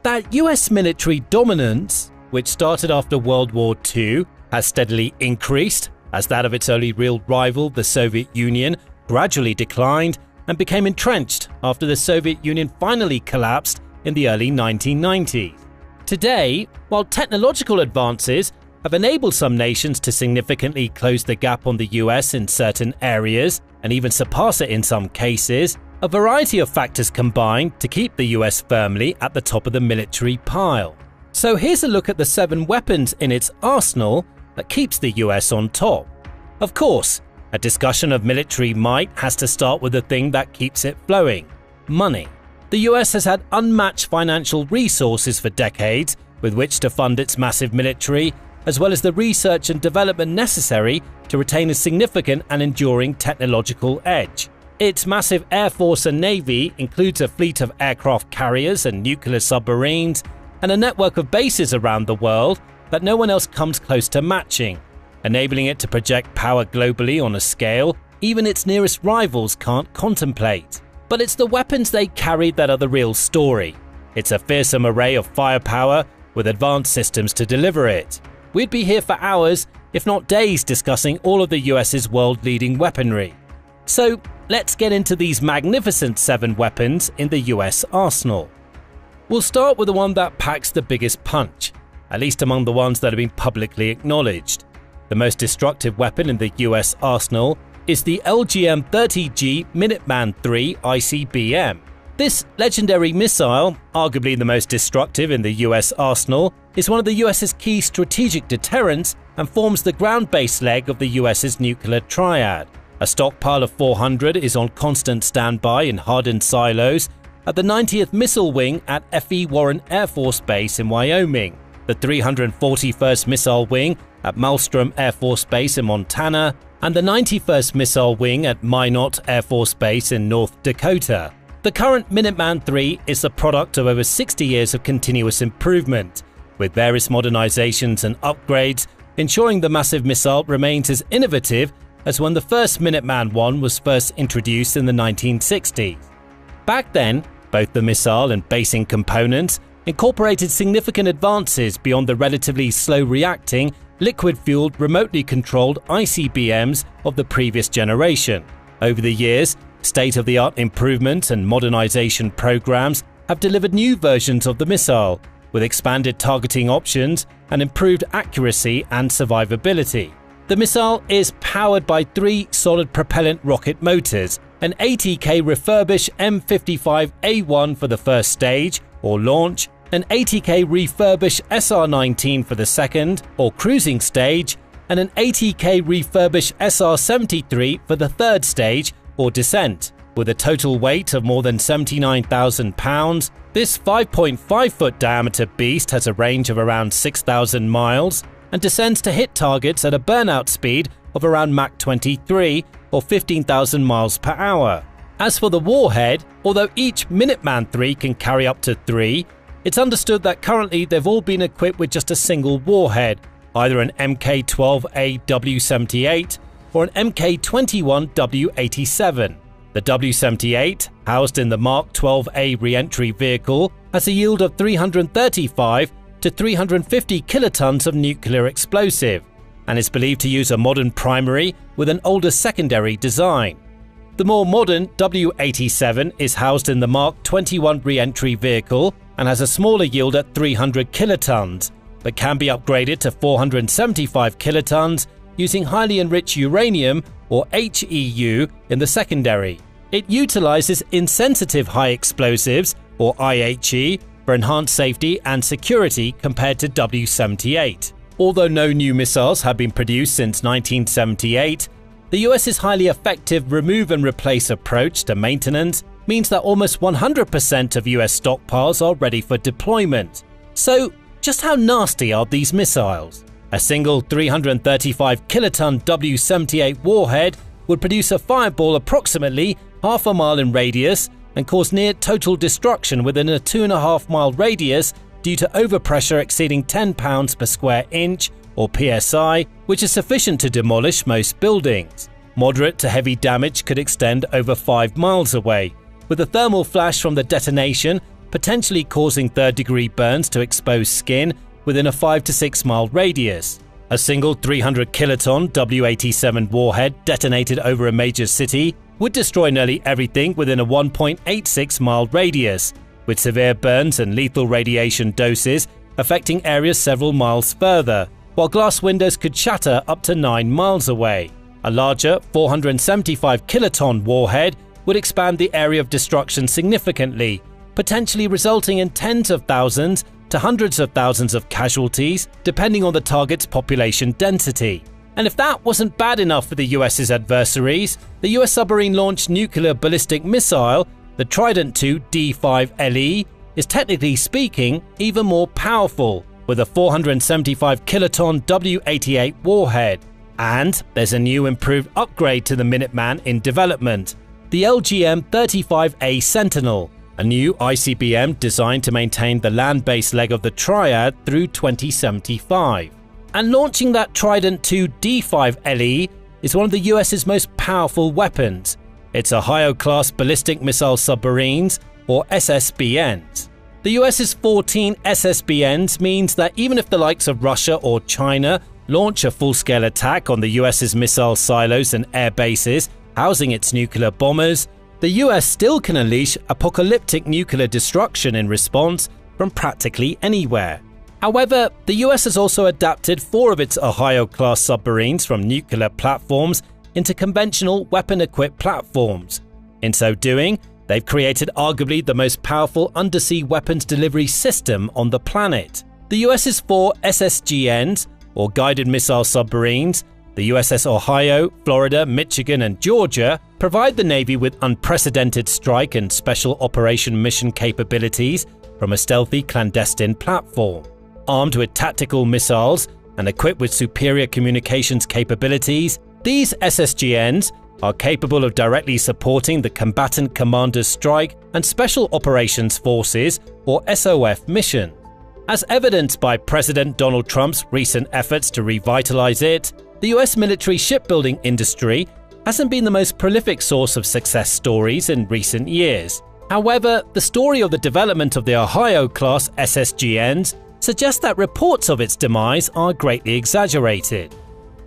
That US military dominance, which started after World War II, has steadily increased as that of its only real rival, the Soviet Union, gradually declined and became entrenched after the Soviet Union finally collapsed in the early 1990s. Today, while technological advances have enabled some nations to significantly close the gap on the US in certain areas and even surpass it in some cases, a variety of factors combine to keep the US firmly at the top of the military pile. So here's a look at the 7 weapons in its arsenal that keeps the US on top. Of course, a discussion of military might has to start with the thing that keeps it flowing: money. The US has had unmatched financial resources for decades with which to fund its massive military, as well as the research and development necessary to retain a significant and enduring technological edge. Its massive air force and navy includes a fleet of aircraft carriers and nuclear submarines, and a network of bases around the world that no one else comes close to matching, enabling it to project power globally on a scale even its nearest rivals can't contemplate. But it's the weapons they carry that are the real story. It's a fearsome array of firepower with advanced systems to deliver it. We'd be here for hours, if not days, discussing all of the US's world-leading weaponry. So let's get into these magnificent 7 weapons in the US arsenal. We'll start with the one that packs the biggest punch, at least among the ones that have been publicly acknowledged. The most destructive weapon in the US arsenal is the LGM-30G Minuteman III ICBM. This legendary missile, arguably the most destructive in the US arsenal, is one of the US's key strategic deterrents and forms the ground-based leg of the US's nuclear triad. A stockpile of 400 is on constant standby in hardened silos at the 90th Missile Wing at F.E. Warren Air Force Base in Wyoming, the 341st Missile Wing at Malmstrom Air Force Base in Montana, and the 91st Missile Wing at Minot Air Force Base in North Dakota. The current Minuteman III is the product of over 60 years of continuous improvement, with various modernizations and upgrades ensuring the massive missile remains as innovative as when the first Minuteman I was first introduced in the 1960s. Back then, both the missile and basing components incorporated significant advances beyond the relatively slow-reacting, liquid-fueled, remotely controlled ICBMs of the previous generation. Over the years, state-of-the-art improvement and modernization programs have delivered new versions of the missile, with expanded targeting options and improved accuracy and survivability. The missile is powered by 3 solid propellant rocket motors, an ATK refurbished M55A1 for the first stage, or launch, an ATK refurbished SR-19 for the second, or cruising stage, and an ATK refurbished SR-73 for the third stage, or descent. With a total weight of more than 79,000 pounds, this 5.5-foot diameter beast has a range of around 6,000 miles and descends to hit targets at a burnout speed of around Mach 23 or 15,000 miles per hour. As for the warhead, although each Minuteman III can carry up to 3, it's understood that currently they've all been equipped with just a single warhead, either an Mk-12A W78 or an Mk-21 W87. The W78, housed in the Mark 12A re-entry vehicle, has a yield of 335 to 350 kilotons of nuclear explosive, and is believed to use a modern primary with an older secondary design. The more modern W87 is housed in the Mark 21 re-entry vehicle and has a smaller yield at 300 kilotons, but can be upgraded to 475 kilotons using highly enriched uranium or HEU in the secondary. It utilizes insensitive high explosives or IHE for enhanced safety and security compared to W78. Although no new missiles have been produced since 1978, the US's highly effective remove and replace approach to maintenance means that almost 100% of US stockpiles are ready for deployment. So, just how nasty are these missiles? A single 335 kiloton W78 warhead would produce a fireball approximately half a mile in radius and cause near total destruction within a 2.5 mile radius due to overpressure exceeding 10 pounds per square inch or PSI, which is sufficient to demolish most buildings. Moderate to heavy damage could extend over 5 miles away, with a thermal flash from the detonation potentially causing third-degree burns to exposed skin within a 5 to 6 mile radius. A single 300 kiloton W-87 warhead detonated over a major city would destroy nearly everything within a 1.86 mile radius, with severe burns and lethal radiation doses affecting areas several miles further, while glass windows could shatter up to 9 miles away. A larger 475 kiloton warhead would expand the area of destruction significantly, potentially resulting in tens of thousands to hundreds of thousands of casualties, depending on the target's population density. And if that wasn't bad enough for the US's adversaries, the US submarine-launched nuclear ballistic missile, the Trident II D5LE, is technically speaking even more powerful, with a 475 kiloton W-88 warhead. And there's a new improved upgrade to the Minuteman in development, the LGM-35A Sentinel, a new ICBM designed to maintain the land-based leg of the triad through 2075. And launching that Trident II D5LE is one of the US's most powerful weapons. It's Ohio-class ballistic missile submarines, or SSBNs. The US's 14 SSBNs means that even if the likes of Russia or China launch a full-scale attack on the US's missile silos and air bases housing its nuclear bombers, the US still can unleash apocalyptic nuclear destruction in response from practically anywhere. However, the US has also adapted 4 of its Ohio-class submarines from nuclear platforms into conventional weapon-equipped platforms. In so doing, they've created arguably the most powerful undersea weapons delivery system on the planet. The US's 4 SSGNs, or guided missile submarines, the USS Ohio, Florida, Michigan, and Georgia, provide the Navy with unprecedented strike and special operation mission capabilities from a stealthy clandestine platform. Armed with tactical missiles and equipped with superior communications capabilities, these SSGNs are capable of directly supporting the Combatant Commander's Strike and Special Operations Forces, or SOF, mission. As evidenced by President Donald Trump's recent efforts to revitalize it, the US military shipbuilding industry hasn't been the most prolific source of success stories in recent years. However, the story of the development of the Ohio-class SSGNs suggests that reports of its demise are greatly exaggerated.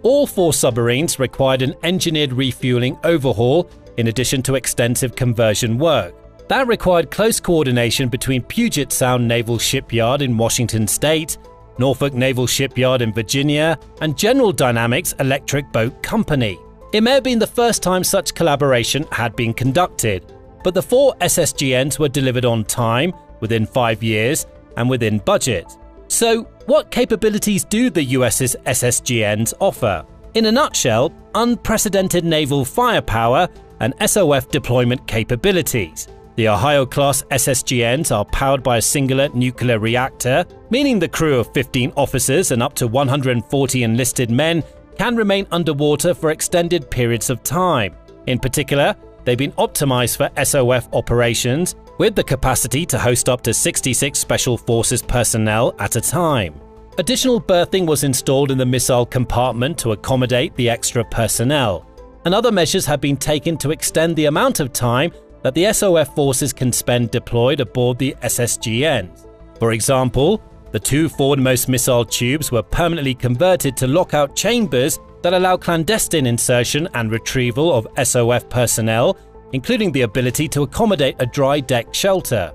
All 4 submarines required an engineered refueling overhaul in addition to extensive conversion work. That required close coordination between Puget Sound Naval Shipyard in Washington State, Norfolk Naval Shipyard in Virginia, and General Dynamics Electric Boat Company. It may have been the first time such collaboration had been conducted, but the 4 SSGNs were delivered on time, within 5 years, and within budget. So, what capabilities do the US's SSGNs offer? In a nutshell, unprecedented naval firepower and SOF deployment capabilities. The Ohio-class SSGNs are powered by a singular nuclear reactor, meaning the crew of 15 officers and up to 140 enlisted men can remain underwater for extended periods of time. In particular, they've been optimized for SOF operations, with the capacity to host up to 66 Special Forces personnel at a time. Additional berthing was installed in the missile compartment to accommodate the extra personnel, and other measures have been taken to extend the amount of time that the SOF forces can spend deployed aboard the SSGNs. For example, the 2 forwardmost missile tubes were permanently converted to lockout chambers that allow clandestine insertion and retrieval of SOF personnel, including the ability to accommodate a dry deck shelter.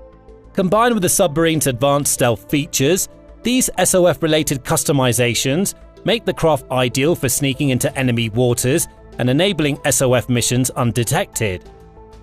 Combined with the submarine's advanced stealth features, these SOF-related customizations make the craft ideal for sneaking into enemy waters and enabling SOF missions undetected.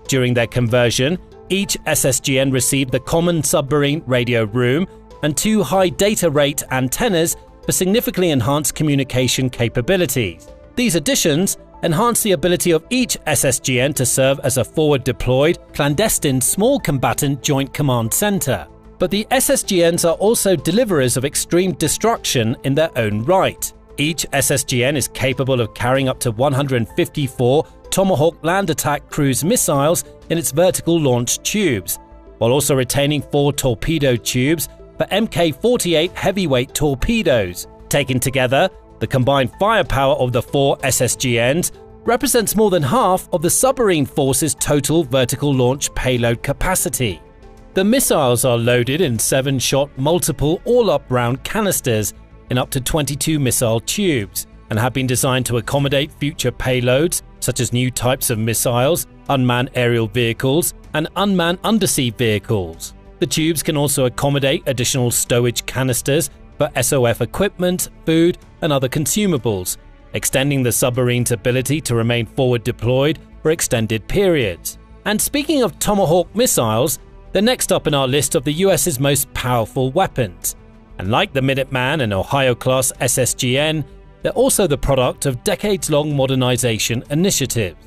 During their conversion, each SSGN received the common submarine radio room and 2 high data rate antennas for significantly enhanced communication capabilities. These additions enhance the ability of each SSGN to serve as a forward-deployed, clandestine small combatant joint command center. But the SSGNs are also deliverers of extreme destruction in their own right. Each SSGN is capable of carrying up to 154 Tomahawk land attack cruise missiles in its vertical launch tubes, while also retaining 4 torpedo tubes for Mk-48 heavyweight torpedoes. Taken together, the combined firepower of the 4 SSGNs represents more than half of the submarine force's total vertical launch payload capacity. The missiles are loaded in 7-shot multiple all-up round canisters in up to 22 missile tubes and have been designed to accommodate future payloads such as new types of missiles, unmanned aerial vehicles, and unmanned undersea vehicles. The tubes can also accommodate additional stowage canisters for SOF equipment, food, and other consumables, extending the submarine's ability to remain forward deployed for extended periods. And speaking of Tomahawk missiles, they're next up in our list of the US's most powerful weapons. And like the Minuteman and Ohio-class SSGN, they're also the product of decades-long modernization initiatives.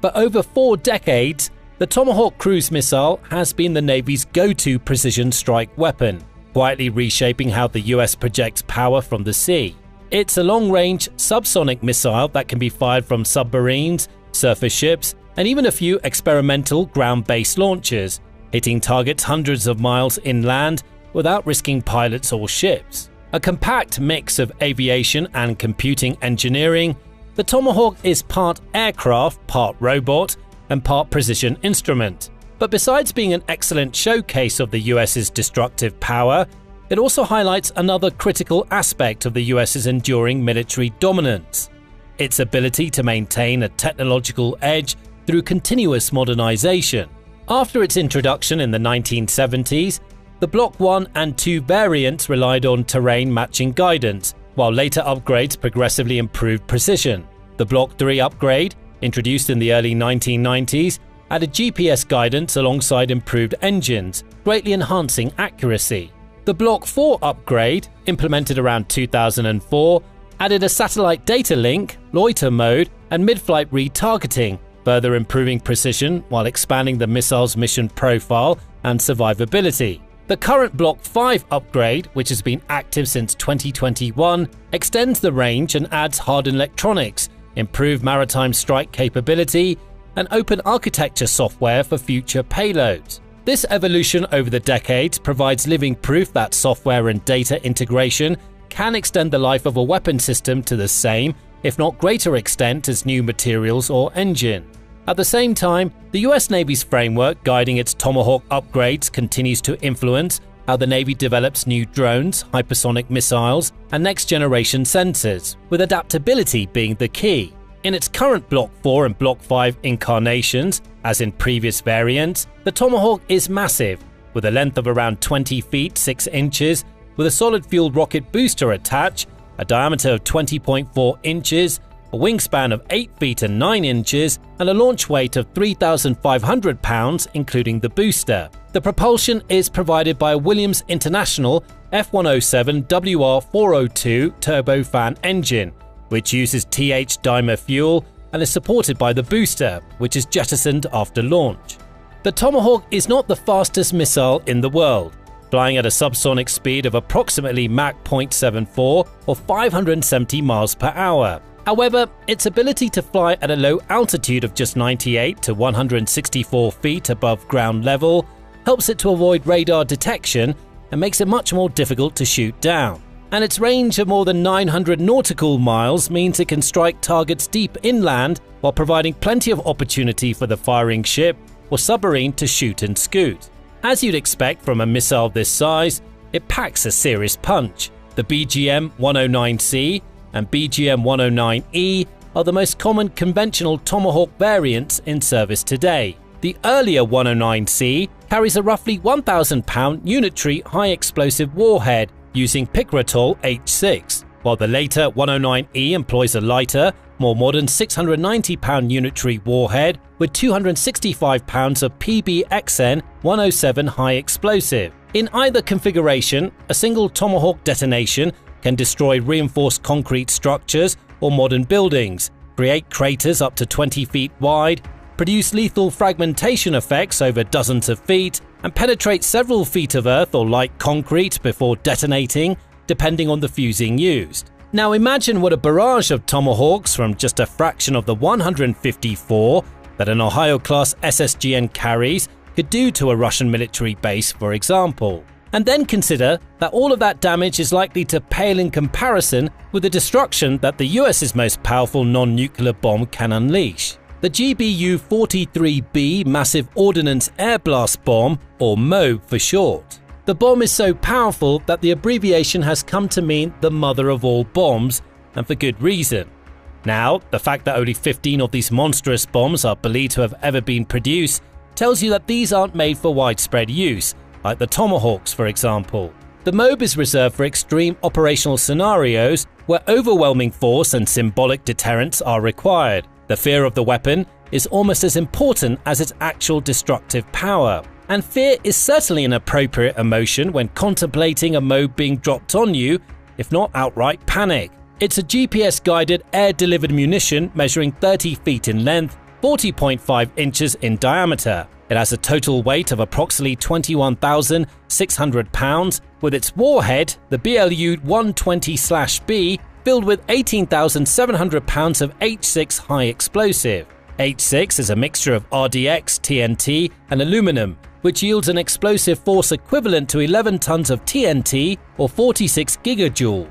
For over 4 decades, the Tomahawk cruise missile has been the Navy's go-to precision strike weapon, quietly reshaping how the US projects power from the sea. It's a long-range subsonic missile that can be fired from submarines, surface ships, and even a few experimental ground-based launches, hitting targets hundreds of miles inland without risking pilots or ships. A compact mix of aviation and computing engineering, the Tomahawk is part aircraft, part robot, and part precision instrument. But besides being an excellent showcase of the US's destructive power, it also highlights another critical aspect of the US's enduring military dominance: its ability to maintain a technological edge through continuous modernization. After its introduction in the 1970s, the Block 1 and 2 variants relied on terrain matching guidance, while later upgrades progressively improved precision. The Block 3 upgrade, introduced in the early 1990s, added GPS guidance alongside improved engines, greatly enhancing accuracy. The Block 4 upgrade, implemented around 2004, added a satellite data link, loiter mode, and mid-flight retargeting, further improving precision while expanding the missile's mission profile and survivability. The current Block 5 upgrade, which has been active since 2021, extends the range and adds hardened electronics, improved maritime strike capability, and open architecture software for future payloads. This evolution over the decades provides living proof that software and data integration can extend the life of a weapon system to the same, if not greater extent as new materials or engine. At the same time, the US Navy's framework guiding its Tomahawk upgrades continues to influence how the Navy develops new drones, hypersonic missiles, and next-generation sensors, with adaptability being the key. In its current Block 4 and Block 5 incarnations, as in previous variants, the Tomahawk is massive, with a length of around 20 feet 6 inches, with a solid-fueled rocket booster attached, a diameter of 20.4 inches, a wingspan of 8 feet and 9 inches, and a launch weight of 3,500 pounds, including the booster. The propulsion is provided by a Williams International F107WR402 turbofan engine, which uses TH Daimler fuel and is supported by the booster, which is jettisoned after launch. The Tomahawk is not the fastest missile in the world, flying at a subsonic speed of approximately Mach 0.74 or 570 miles per hour. However, its ability to fly at a low altitude of just 98 to 164 feet above ground level helps it to avoid radar detection and makes it much more difficult to shoot down. And its range of more than 900 nautical miles means it can strike targets deep inland while providing plenty of opportunity for the firing ship or submarine to shoot and scoot. As you'd expect from a missile this size, it packs a serious punch. The BGM-109C and BGM-109E are the most common conventional Tomahawk variants in service today. The earlier 109C carries a roughly 1,000-pound unitary high-explosive warhead using Picrotol H6, while the later 109E employs a lighter, more modern 690-pound unitary warhead with 265 pounds of PBXN-107 high explosive. In either configuration, a single Tomahawk detonation can destroy reinforced concrete structures or modern buildings, create craters up to 20 feet wide, produce lethal fragmentation effects over dozens of feet, and penetrate several feet of earth or light concrete before detonating, depending on the fusing used. Now imagine what a barrage of Tomahawks from just a fraction of the 154 that an Ohio-class SSGN carries could do to a Russian military base, for example. And then consider that all of that damage is likely to pale in comparison with the destruction that the US's most powerful non-nuclear bomb can unleash. the GBU-43B Massive Ordnance Air Blast Bomb, or MOAB for short. The bomb is so powerful that the abbreviation has come to mean the mother of all bombs, and for good reason. Now, the fact that only 15 of these monstrous bombs are believed to have ever been produced tells you that these aren't made for widespread use, like the Tomahawks for example. The MOAB is reserved for extreme operational scenarios where overwhelming force and symbolic deterrence are required. The fear of the weapon is almost as important as its actual destructive power. And fear is certainly an appropriate emotion when contemplating a MOAB being dropped on you, if not outright panic. It's a GPS-guided air-delivered munition measuring 30 feet in length, 40.5 inches in diameter. It has a total weight of approximately 21,600 pounds, with its warhead, the BLU-120/B, filled with 18,700 pounds of H6 high explosive. H6 is a mixture of RDX, TNT, and aluminum, which yields an explosive force equivalent to 11 tons of TNT or 46 gigajoules.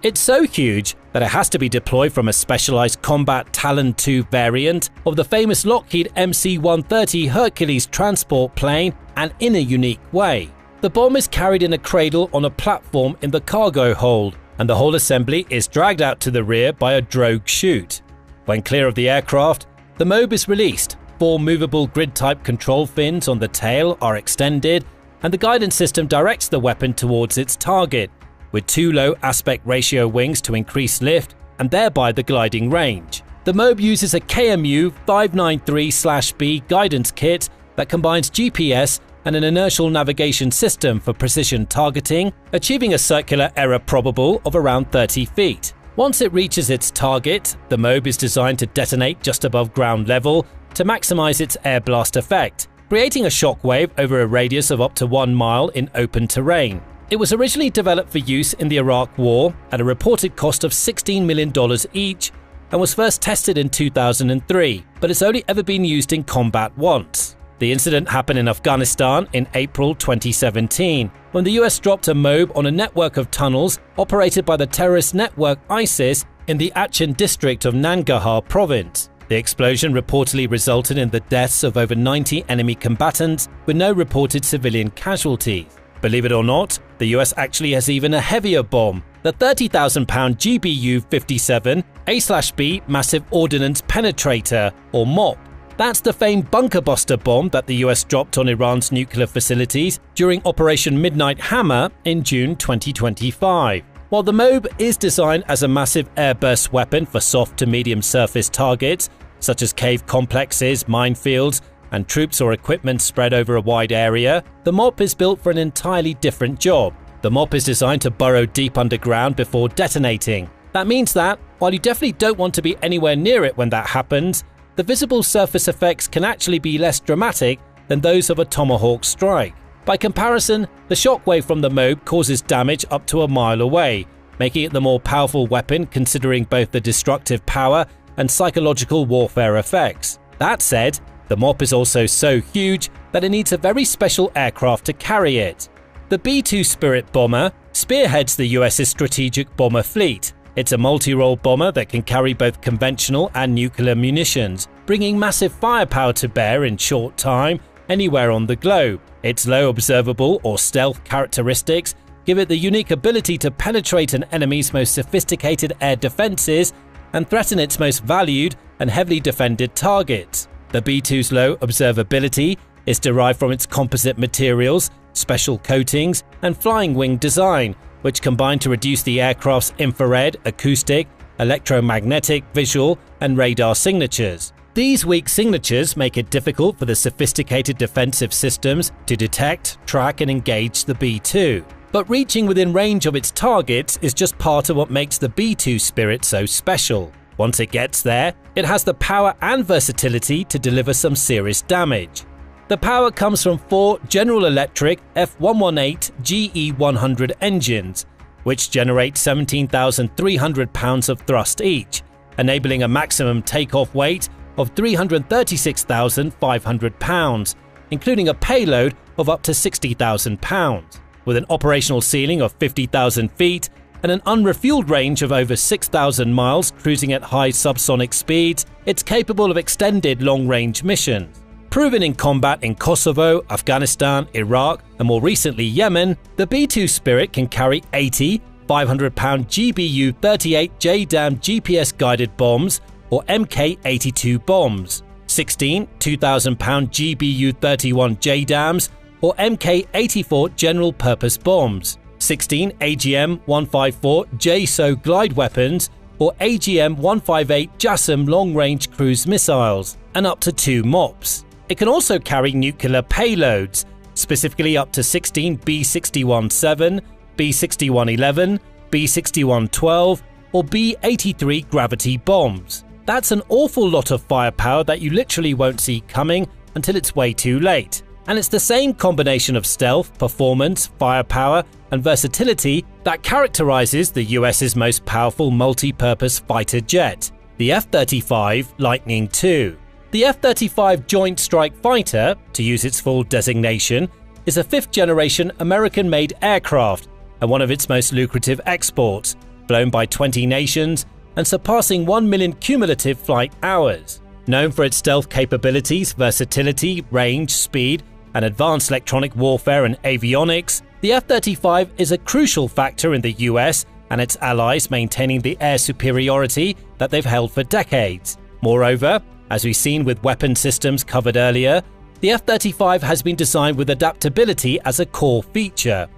It's so huge that it has to be deployed from a specialized combat Talon II variant of the famous Lockheed MC-130 Hercules transport plane, and in a unique way. The bomb is carried in a cradle on a platform in the cargo hold, and the whole assembly is dragged out to the rear by a drogue chute. When clear of the aircraft, the MOAB is released. 4 movable grid-type control fins on the tail are extended, and the guidance system directs the weapon towards its target, with 2 low aspect ratio wings to increase lift and thereby the gliding range. The MOAB uses a KMU 593/B guidance kit that combines GPS and an inertial navigation system for precision targeting, achieving a circular error probable of around 30 feet. Once it reaches its target, the MOAB is designed to detonate just above ground level to maximize its air blast effect, creating a shockwave over a radius of up to 1 mile in open terrain. It was originally developed for use in the Iraq War at a reported cost of $16 million each and was first tested in 2003, but it's only ever been used in combat once. The incident happened in Afghanistan in April 2017, when the US dropped a MOAB on a network of tunnels operated by the terrorist network ISIS in the Achin district of Nangarhar province. The explosion reportedly resulted in the deaths of over 90 enemy combatants with no reported civilian casualties. Believe it or not, the US actually has even a heavier bomb, the 30,000-pound GBU-57 A/B Massive Ordnance Penetrator, or MOP. That's the famed bunker buster bomb that the US dropped on Iran's nuclear facilities during Operation Midnight Hammer in June 2025. While the MOAB is designed as a massive airburst weapon for soft to medium surface targets, such as cave complexes, minefields, and troops or equipment spread over a wide area, the MOP is built for an entirely different job. The MOP is designed to burrow deep underground before detonating. That means that, while you definitely don't want to be anywhere near it when that happens, the visible surface effects can actually be less dramatic than those of a Tomahawk strike. By comparison, the shockwave from the MOAB causes damage up to a mile away, making it the more powerful weapon considering both the destructive power and psychological warfare effects. That said, the MOP is also so huge that it needs a very special aircraft to carry it. The B-2 Spirit bomber spearheads the US's strategic bomber fleet. It's a multi-role bomber that can carry both conventional and nuclear munitions, bringing massive firepower to bear in short time anywhere on the globe. Its low observable or stealth characteristics give it the unique ability to penetrate an enemy's most sophisticated air defenses and threaten its most valued and heavily defended targets. The B-2's low observability is derived from its composite materials, special coatings, and flying wing design, which combine to reduce the aircraft's infrared, acoustic, electromagnetic, visual, and radar signatures. These weak signatures make it difficult for the sophisticated defensive systems to detect, track, and engage the B-2. But reaching within range of its targets is just part of what makes the B-2 Spirit so special. Once it gets there, it has the power and versatility to deliver some serious damage. The power comes from 4 General Electric F118 GE100 engines, which generate 17,300 pounds of thrust each, enabling a maximum takeoff weight of 336,500 pounds, including a payload of up to 60,000 pounds. With an operational ceiling of 50,000 feet, and an unrefueled range of over 6,000 miles cruising at high subsonic speeds, it's capable of extended long-range missions. Proven in combat in Kosovo, Afghanistan, Iraq, and more recently Yemen, the B-2 Spirit can carry 80 500-pound GBU-38 JDAM GPS-guided bombs or Mk-82 bombs, 16 2,000-pound GBU-31 JDAMs or Mk-84 general-purpose bombs, 16 AGM-154 JSO glide weapons or AGM-158 JASSM long-range cruise missiles, and up to 2 MOPs. It can also carry nuclear payloads, specifically up to 16 B-61-7, B-61-11, B-61-12, or B-83 gravity bombs. That's an awful lot of firepower that you literally won't see coming until it's way too late. And it's the same combination of stealth, performance, firepower, and versatility that characterizes the US's most powerful multi-purpose fighter jet, the F-35 Lightning II. The F-35 Joint Strike Fighter, to use its full designation, is a 5th-generation American-made aircraft and one of its most lucrative exports, flown by 20 nations and surpassing 1 million cumulative flight hours. Known for its stealth capabilities, versatility, range, speed, and advanced electronic warfare and avionics, the F-35 is a crucial factor in the US and its allies maintaining the air superiority that they've held for decades. Moreover, as we've seen with weapon systems covered earlier, the F-35 has been designed with adaptability as a core feature.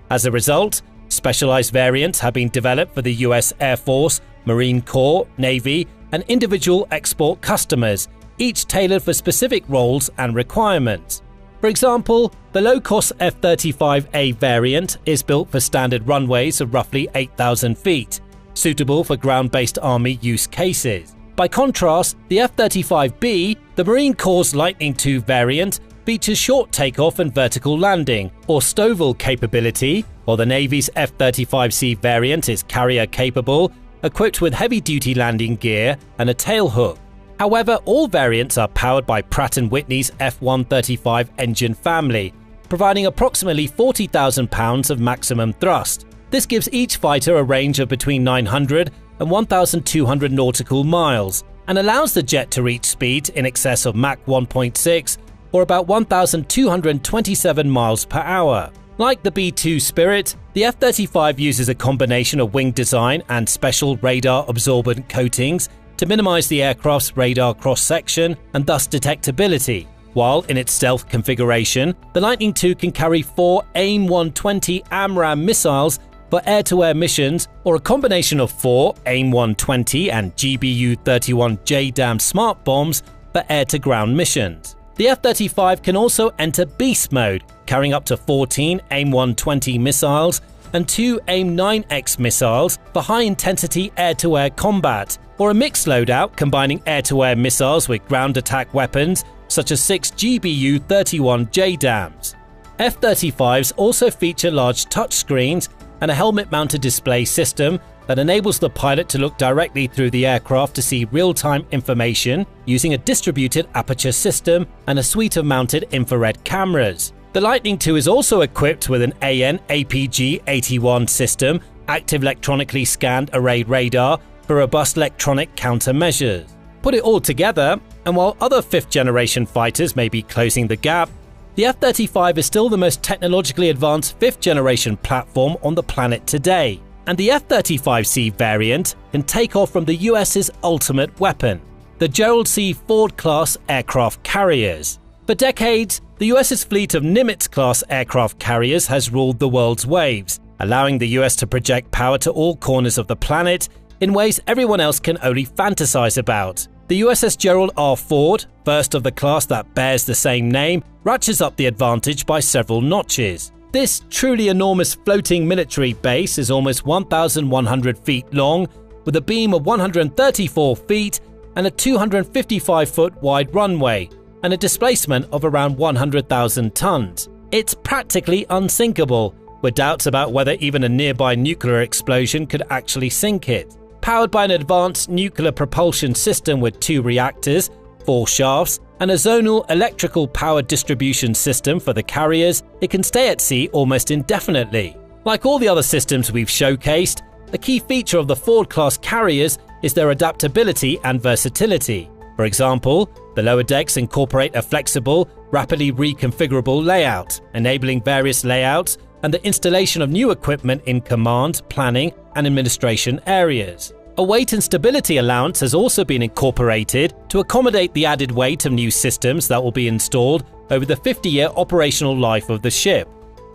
As a result, specialized variants have been developed for the US Air Force, Marine Corps, Navy, and individual export customers, each tailored for specific roles and requirements. For example, the low-cost F-35A variant is built for standard runways of roughly 8,000 feet, suitable for ground-based Army use cases. By contrast, the F-35B, the Marine Corps' Lightning II variant, features short takeoff and vertical landing, or STOVL capability, while the Navy's F-35C variant is carrier-capable, equipped with heavy-duty landing gear and a tailhook. However, all variants are powered by Pratt & Whitney's F-135 engine family, providing approximately 40,000 pounds of maximum thrust. This gives each fighter a range of between 900 and 1,200 nautical miles, and allows the jet to reach speeds in excess of Mach 1.6 or about 1,227 miles per hour. Like the B-2 Spirit, the F-35 uses a combination of wing design and special radar-absorbent coatings to minimize the aircraft's radar cross-section and thus detectability. While in its stealth configuration, the Lightning II can carry 4 AIM-120 AMRAAM missiles for air-to-air missions, or a combination of 4 AIM-120 and GBU-31 JDAM smart bombs for air-to-ground missions. The F-35 can also enter beast mode, carrying up to 14 AIM-120 missiles and 2 AIM-9X missiles for high-intensity air-to-air combat, or a mixed loadout combining air-to-air missiles with ground attack weapons such as 6 GBU-31 JDAMs. F-35s also feature large touchscreens and a helmet-mounted display system that enables the pilot to look directly through the aircraft to see real-time information using a distributed aperture system and a suite of mounted infrared cameras. The Lightning II is also equipped with an AN APG-81 system, active electronically scanned array radar for robust electronic countermeasures. Put it all together, and while other 5th-generation fighters may be closing the gap, the F-35 is still the most technologically advanced 5th-generation platform on the planet today, and the F-35C variant can take off from the US's ultimate weapon, the Gerald C. Ford-class aircraft carriers. For decades, the US's fleet of Nimitz-class aircraft carriers has ruled the world's waves, allowing the US to project power to all corners of the planet in ways everyone else can only fantasize about. The USS Gerald R. Ford, first of the class that bears the same name, ratchets up the advantage by several notches. This truly enormous floating military base is almost 1,100 feet long, with a beam of 134 feet and a 255-foot wide runway, and a displacement of around 100,000 tons. It's practically unsinkable, with doubts about whether even a nearby nuclear explosion could actually sink it. Powered by an advanced nuclear propulsion system with 2 reactors, 4 shafts, and a zonal electrical power distribution system for the carriers, it can stay at sea almost indefinitely. Like all the other systems we've showcased, A key feature of the Ford-class carriers is their adaptability and versatility. For example, the lower decks incorporate a flexible, rapidly reconfigurable layout, enabling various layouts and the installation of new equipment in command, planning, and administration areas. A weight and stability allowance has also been incorporated to accommodate the added weight of new systems that will be installed over the 50-year operational life of the ship.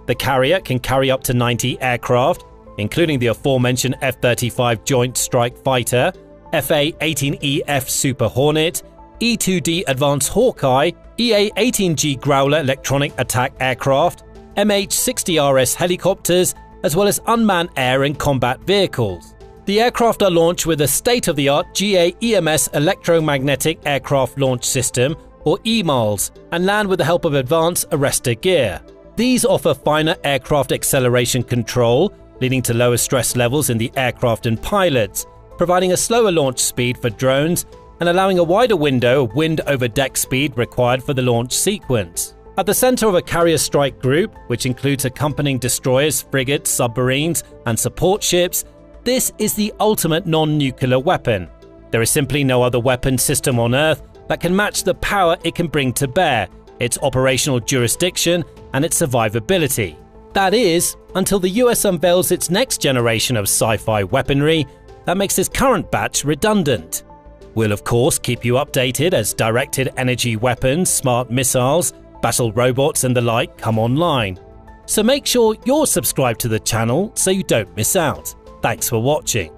The carrier can carry up to 90 aircraft, including the aforementioned F-35 Joint Strike Fighter, FA-18EF Super Hornet, E-2D Advanced Hawkeye, EA-18G Growler Electronic Attack Aircraft, MH-60RS helicopters, as well as unmanned air and combat vehicles. The aircraft are launched with a state-of-the-art GA-EMS Electromagnetic Aircraft Launch System, or EMALS, and land with the help of advanced arrestor gear. These offer finer aircraft acceleration control, leading to lower stress levels in the aircraft and pilots, providing a slower launch speed for drones and allowing a wider window of wind over deck speed required for the launch sequence. At the center of a carrier strike group, which includes accompanying destroyers, frigates, submarines, and support ships, this is the ultimate non-nuclear weapon. There is simply no other weapon system on Earth that can match the power it can bring to bear, its operational jurisdiction, and its survivability. That is, until the US unveils its next generation of sci-fi weaponry that makes this current batch redundant. We'll of course keep you updated as directed energy weapons, smart missiles, battle robots and the like come online. So make sure you're subscribed to the channel so you don't miss out. Thanks for watching.